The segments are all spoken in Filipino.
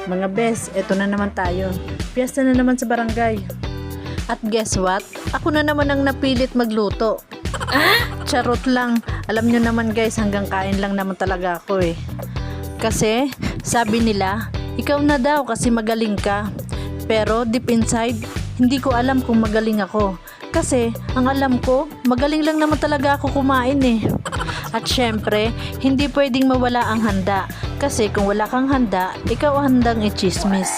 Mga bes, eto na naman tayo. Piyesta na naman sa barangay. At guess what? Ako na naman ang napilit magluto. Charot lang. Alam nyo naman guys, hanggang kain lang naman talaga ako eh. Kasi, sabi nila, ikaw na daw kasi magaling ka. Pero deep inside, hindi ko alam kung magaling ako. Kasi, ang alam ko, magaling lang naman talaga ako kumain eh. At syempre, hindi pwedeng mawala ang handa. Kasi kung wala kang handa, ikaw ang handang i-chismis.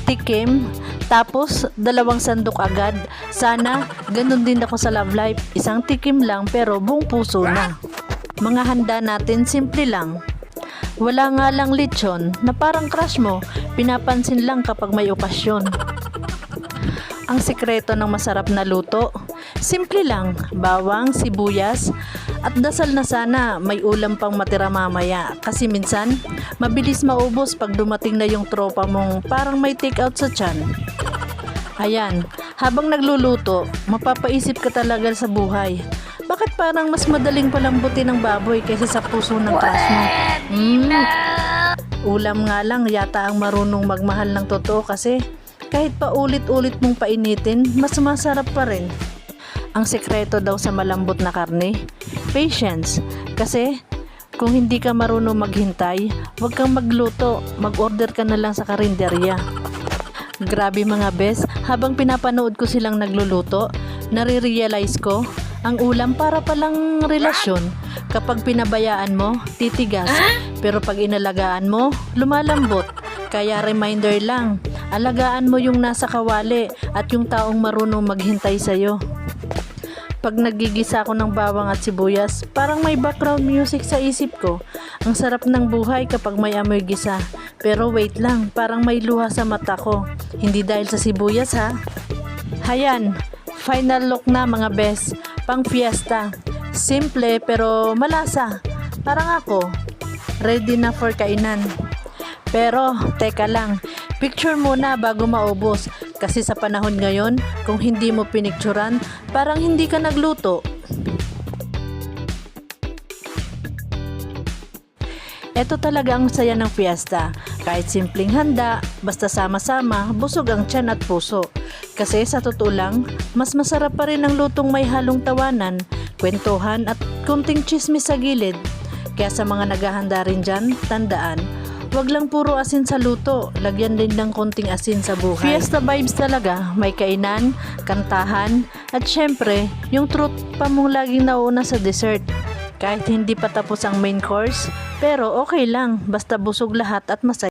Tikim, tapos 2 sandok agad. Sana, ganun din ako sa love life. Isang tikim lang pero buong puso na. Mga handa natin, simple lang. Wala nga lang lechon na parang crush mo, pinapansin lang kapag may okasyon. Ang sikreto ng masarap na luto, simple lang, bawang, sibuyas, at dasal na sana may ulam pang matira mamaya. Kasi minsan, mabilis maubos pag dumating na yung tropa mong parang may take out sa tiyan. Ayan, habang nagluluto, mapapaisip ka talaga sa buhay. Bakit parang mas madaling palambutin ng baboy kaysa sa puso ng crush mo? Ulam nga lang yata ang marunong magmahal ng totoo kasi kahit pa ulit-ulit mong painitin, mas masarap pa rin. Ang sekreto daw sa malambot na karne, patience. Kasi kung hindi ka marunong maghintay, huwag kang magluto, mag-order ka na lang sa karinderya. Grabe mga bes, habang pinapanood ko silang nagluluto, nare-realize ko, ang ulam para palang relasyon. Kapag pinabayaan mo, titigas. Pero pag inalagaan mo, lumalambot. Kaya reminder lang, alagaan mo yung nasa kawali at yung taong marunong maghintay sa'yo. Pag nagigisa ako ng bawang at sibuyas, parang may background music sa isip ko. Ang sarap ng buhay kapag may amoy gisa. Pero wait lang, parang may luha sa mata ko. Hindi dahil sa sibuyas ha. Hayan, final look na mga bes. Pang fiesta. Simple pero malasa. Parang ako, ready na for kainan. Pero, teka lang, picture muna bago maubos. Kasi sa panahon ngayon, kung hindi mo pinicturan, parang hindi ka nagluto. Ito talaga ang saya ng fiesta. Kahit simpleng handa, basta sama-sama, busog ang tiyan at puso. Kasi sa totoo lang, mas masarap pa rin ang lutong may halong tawanan, kwentuhan at kunting chismis sa gilid. Kaya sa mga naghahanda rin dyan, tandaan, wag lang puro asin sa luto, lagyan din ng konting asin sa buhay. Fiesta vibes talaga, may kainan, kantahan, at syempre, yung truth pa mong laging nauna sa dessert. Kahit hindi pa tapos ang main course, pero okay lang, basta busog lahat at masaya.